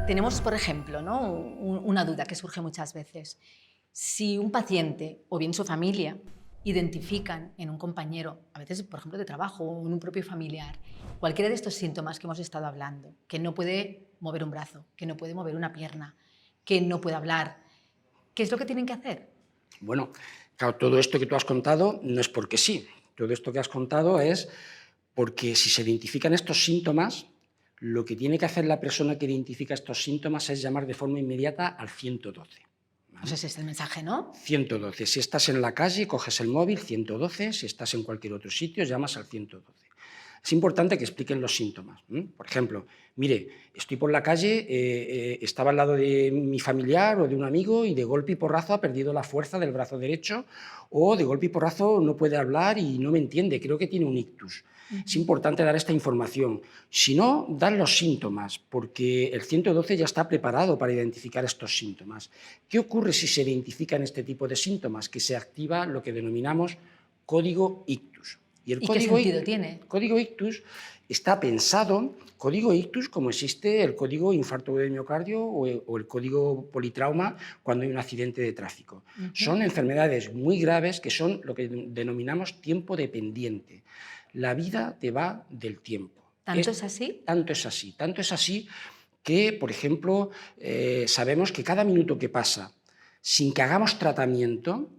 Tenemos, por ejemplo, ¿no? Una duda que surge muchas veces. Si un paciente o bien su familia identifican en un compañero, a veces, por ejemplo, de trabajo o en un propio familiar, cualquiera de estos síntomas que hemos estado hablando, que no puede mover un brazo, que no puede mover una pierna, que no puede hablar, ¿qué es lo que tienen que hacer? Bueno, claro, todo esto que tú has contado no es porque sí. Todo esto que has contado es porque si se identifican estos síntomas, lo que tiene que hacer la persona que identifica estos síntomas es llamar de forma inmediata al 112. Pues ¿Vale? ese es el mensaje, ¿no? 112. Si estás en la calle, coges el móvil, 112. Si estás en cualquier otro sitio, llamas al 112. Es importante que expliquen los síntomas. Por ejemplo, mire, estoy por la calle, estaba al lado de mi familiar o de un amigo y de golpe y porrazo ha perdido la fuerza del brazo derecho o de golpe y porrazo no puede hablar y no me entiende, creo que tiene un ictus. Es importante dar esta información. Si no, dan los síntomas, porque el 112 ya está preparado para identificar estos síntomas. ¿Qué ocurre si se identifican este tipo de síntomas? Que se activa lo que denominamos código ictus. Y el ¿Y qué sentido tiene? código ictus está pensado, código ictus, como existe el código infarto de miocardio o el código politrauma cuando hay un accidente de tráfico. Son enfermedades muy graves que son lo que denominamos tiempo dependiente. La vida te va del tiempo. ¿Tanto es así? Tanto es así que, por ejemplo, sabemos que cada minuto que pasa sin que hagamos tratamiento,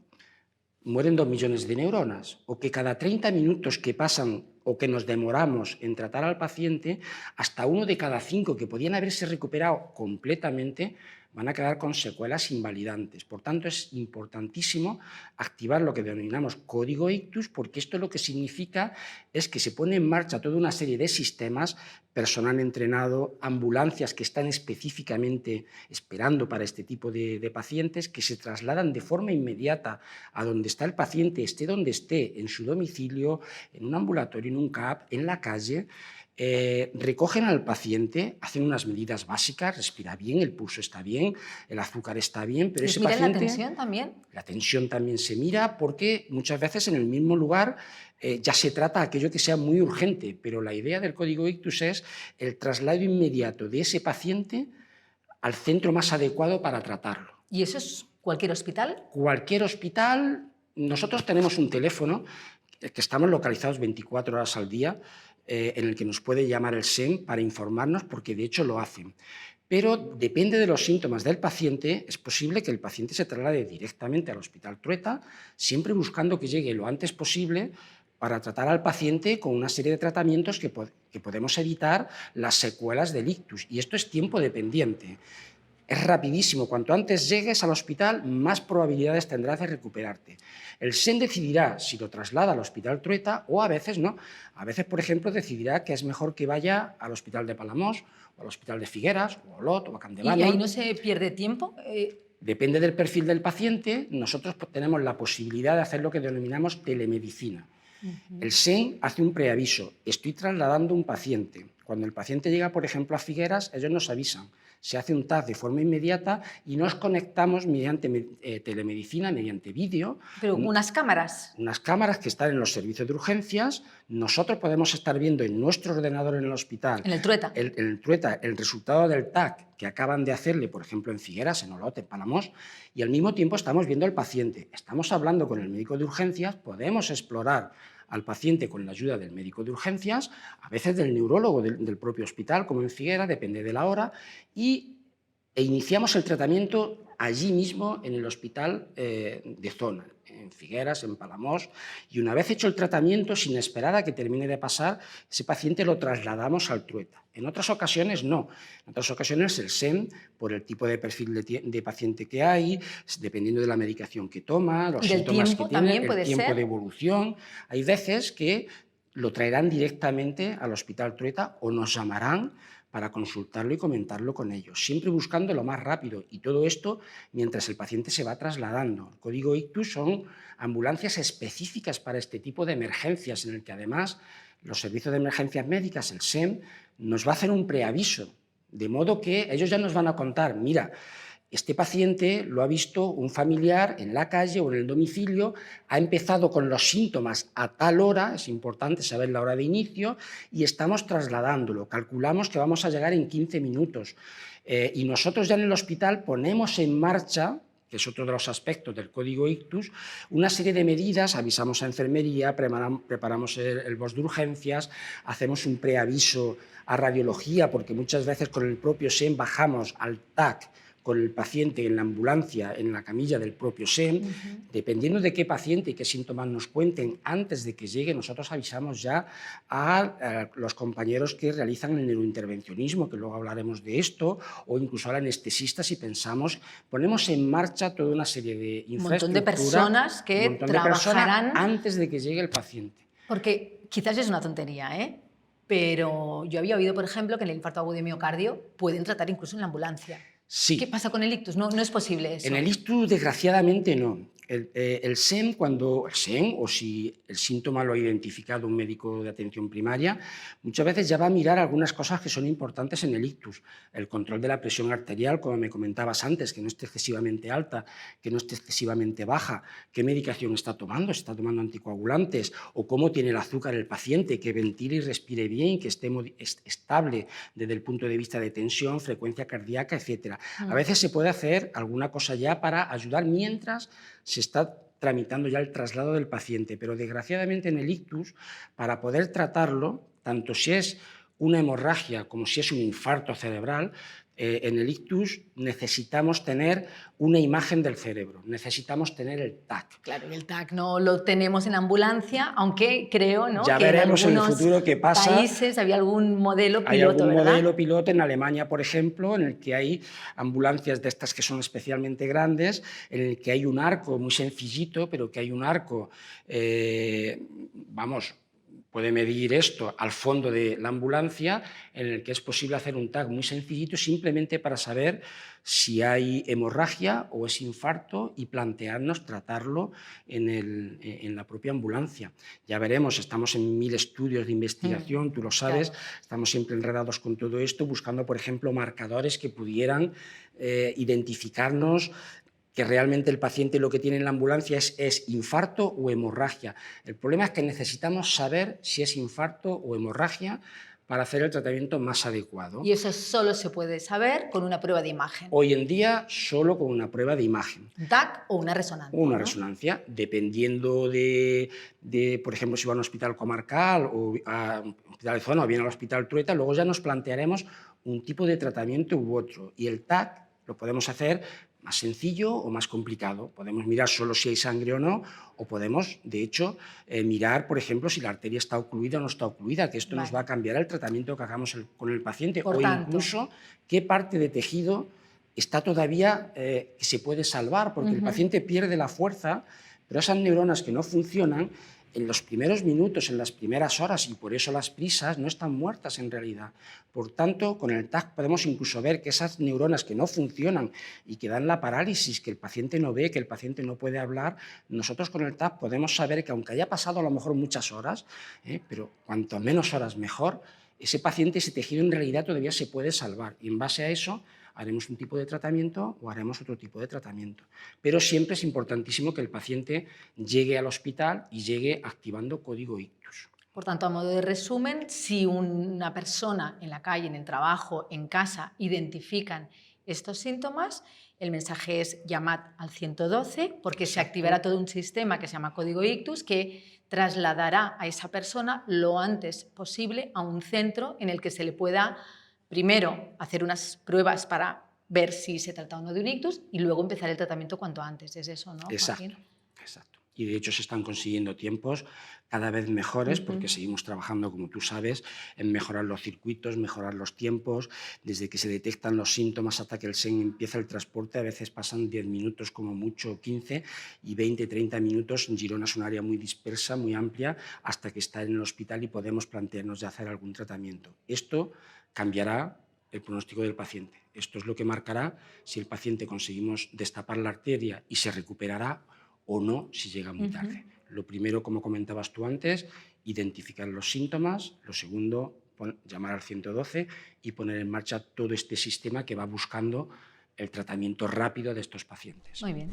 mueren 2 millones de neuronas, o que cada 30 minutos que pasan o que nos demoramos en tratar al paciente, hasta 1 de cada 5 que podían haberse recuperado completamente van a quedar con secuelas invalidantes. Por tanto, es importantísimo activar lo que denominamos código ictus, porque esto lo que significa es que se pone en marcha toda una serie de sistemas, personal entrenado, ambulancias que están específicamente esperando para este tipo de pacientes, que se trasladan de forma inmediata a donde está el paciente, esté donde esté, en su domicilio, en un ambulatorio, en un CAP, en la calle. Recogen al paciente, hacen unas medidas básicas, respira bien, el pulso está bien, el azúcar está bien, pero ¿Les ese miran la paciente... tensión también? La tensión también se mira porque muchas veces en el mismo lugar ya se trata aquello que sea muy urgente, pero la idea del código ictus es el traslado inmediato de ese paciente al centro más adecuado para tratarlo. ¿Y eso es cualquier hospital? Cualquier hospital, nosotros tenemos un teléfono que estamos localizados 24 horas al día, en el que nos puede llamar el SEM para informarnos, porque de hecho lo hacen. Pero depende de los síntomas del paciente, es posible que el paciente se traslade directamente al Hospital Trueta, siempre buscando que llegue lo antes posible para tratar al paciente con una serie de tratamientos que podemos evitar las secuelas del ictus. Y esto es tiempo dependiente. Es rapidísimo. Cuanto antes llegues al hospital, más probabilidades tendrás de recuperarte. El SEM decidirá si lo traslada al Hospital Trueta o a veces no. A veces, por ejemplo, decidirá que es mejor que vaya al Hospital de Palamós, o al Hospital de Figueras, o a Olot, o a ¿Y ahí Campdevànol. no se pierde tiempo? Depende del perfil del paciente, nosotros tenemos la posibilidad de hacer lo que denominamos telemedicina. El SEM hace un preaviso. Estoy trasladando un paciente. Cuando el paciente llega, por ejemplo, a Figueras, ellos nos avisan. Se hace un TAC de forma inmediata y nos conectamos mediante telemedicina, mediante vídeo. Pero unas cámaras. Unas cámaras que están en los servicios de urgencias. Nosotros podemos estar viendo en nuestro ordenador en el hospital, En el Trueta. en el Trueta, el resultado del TAC que acaban de hacerle, por ejemplo, en Figueras, en Olot, en Palamós, y al mismo tiempo estamos viendo al paciente. Estamos hablando con el médico de urgencias, podemos explorar al paciente con la ayuda del médico de urgencias, a veces del neurólogo del propio hospital, como en Figueras, depende de la hora, e iniciamos el tratamiento allí mismo en el hospital de zona, en Figueras, en Palamós, y una vez hecho el tratamiento, sin esperar a que termine de pasar, ese paciente lo trasladamos al Trueta. En otras ocasiones no, en otras ocasiones el SEM, por el tipo de perfil de paciente que hay, dependiendo de la medicación que toma, los ¿Y del síntomas que tiempo tiene, también el puede tiempo ser? de evolución, hay veces que lo traerán directamente al Hospital Trueta o nos llamarán para consultarlo y comentarlo con ellos, siempre buscando lo más rápido, y todo esto mientras el paciente se va trasladando. El código ictus son ambulancias específicas para este tipo de emergencias, en el que además los servicios de emergencias médicas, el SEM, nos va a hacer un preaviso, de modo que ellos ya nos van a contar, mira, este paciente lo ha visto un familiar en la calle o en el domicilio, ha empezado con los síntomas a tal hora, es importante saber la hora de inicio, y estamos trasladándolo. Calculamos que vamos a llegar en 15 minutos. Y nosotros ya en el hospital ponemos en marcha, que es otro de los aspectos del código ictus, una serie de medidas, avisamos a enfermería, preparamos el BOS de urgencias, hacemos un preaviso a radiología, porque muchas veces con el propio SEM bajamos al TAC con el paciente en la ambulancia, en la camilla del propio SEM, dependiendo de qué paciente y qué síntomas nos cuenten, antes de que llegue, nosotros avisamos ya a los compañeros que realizan el neurointervencionismo, que luego hablaremos de esto, o incluso al anestesista si pensamos, ponemos en marcha toda una serie de infraestructura, un montón de personas que trabajarán antes de que llegue el paciente. Porque quizás es una tontería, ¿eh? Pero yo había oído, por ejemplo, que en el infarto agudo de miocardio pueden tratar incluso en la ambulancia. Sí. ¿Qué pasa con el ictus? No es posible eso. En el ictus, desgraciadamente, no. El SEM, o si el síntoma lo ha identificado un médico de atención primaria, muchas veces ya va a mirar algunas cosas que son importantes en el ictus. El control de la presión arterial, como me comentabas antes, que no esté excesivamente alta, que no esté excesivamente baja, qué medicación está tomando, si está tomando anticoagulantes, o cómo tiene el azúcar el paciente, que ventile y respire bien, que esté estable desde el punto de vista de tensión, frecuencia cardíaca, etc. A veces se puede hacer alguna cosa ya para ayudar mientras se está tramitando ya el traslado del paciente, pero desgraciadamente en el ictus, para poder tratarlo, tanto si es una hemorragia como si es un infarto cerebral, en el ictus necesitamos tener una imagen del cerebro, necesitamos tener el TAC. Claro, el TAC no lo tenemos en ambulancia, aunque creo, ¿no?, ya que veremos en el futuro qué pasa. Países había algún modelo piloto, hay algún ¿verdad? modelo piloto en Alemania, por ejemplo, en el que hay ambulancias de estas que son especialmente grandes, en el que hay un arco muy sencillito, pero que hay un arco, puede medir esto al fondo de la ambulancia, en el que es posible hacer un TAC muy sencillito simplemente para saber si hay hemorragia o es infarto y plantearnos tratarlo en la propia ambulancia. Ya veremos, estamos en 1000 estudios de investigación, tú lo sabes, claro. Estamos siempre enredados con todo esto, buscando, por ejemplo, marcadores que pudieran identificarnos que realmente el paciente lo que tiene en la ambulancia es infarto o hemorragia. El problema es que necesitamos saber si es infarto o hemorragia para hacer el tratamiento más adecuado. Y eso solo se puede saber con una prueba de imagen. Hoy en día, solo con una prueba de imagen. ¿Un TAC o una resonancia? Una resonancia, dependiendo de, por ejemplo, si va a un hospital comarcal o a un hospital de zona o bien al hospital Trueta, luego ya nos plantearemos un tipo de tratamiento u otro. Y el TAC lo podemos hacer más sencillo o más complicado. Podemos mirar solo si hay sangre o no, o podemos, de hecho, mirar, por ejemplo, si la arteria está ocluida o no está ocluida, que esto nos va a cambiar el tratamiento que hagamos con el paciente, o incluso qué parte de tejido está todavía que se puede salvar, porque el paciente pierde la fuerza, pero esas neuronas que no funcionan, en los primeros minutos, en las primeras horas, y por eso las prisas, no están muertas en realidad. Por tanto, con el TAC podemos incluso ver que esas neuronas que no funcionan y que dan la parálisis, que el paciente no ve, que el paciente no puede hablar, nosotros con el TAC podemos saber que aunque haya pasado a lo mejor muchas horas, pero cuanto menos horas mejor, ese paciente, ese tejido en realidad todavía se puede salvar. Y en base a eso haremos un tipo de tratamiento o haremos otro tipo de tratamiento. Pero siempre es importantísimo que el paciente llegue al hospital y llegue activando código ictus. Por tanto, a modo de resumen, si una persona en la calle, en el trabajo, en casa, identifican estos síntomas, el mensaje es llamad al 112 porque se activará todo un sistema que se llama código ictus que trasladará a esa persona lo antes posible a un centro en el que se le pueda primero hacer unas pruebas para ver si se trata o no de un ictus y luego empezar el tratamiento cuanto antes. Es eso, ¿no, Joaquín? Exacto. Y de hecho se están consiguiendo tiempos cada vez mejores porque seguimos trabajando, como tú sabes, en mejorar los circuitos, mejorar los tiempos. Desde que se detectan los síntomas hasta que el SEM empieza el transporte, a veces pasan 10 minutos como mucho, 15 y 20, 30 minutos. Girona es un área muy dispersa, muy amplia, hasta que está en el hospital y podemos plantearnos de hacer algún tratamiento. Esto cambiará el pronóstico del paciente. Esto es lo que marcará si el paciente conseguimos destapar la arteria y se recuperará o no si llega muy tarde. Lo primero, como comentabas tú antes, identificar los síntomas. Lo segundo, llamar al 112 y poner en marcha todo este sistema que va buscando el tratamiento rápido de estos pacientes. Muy bien.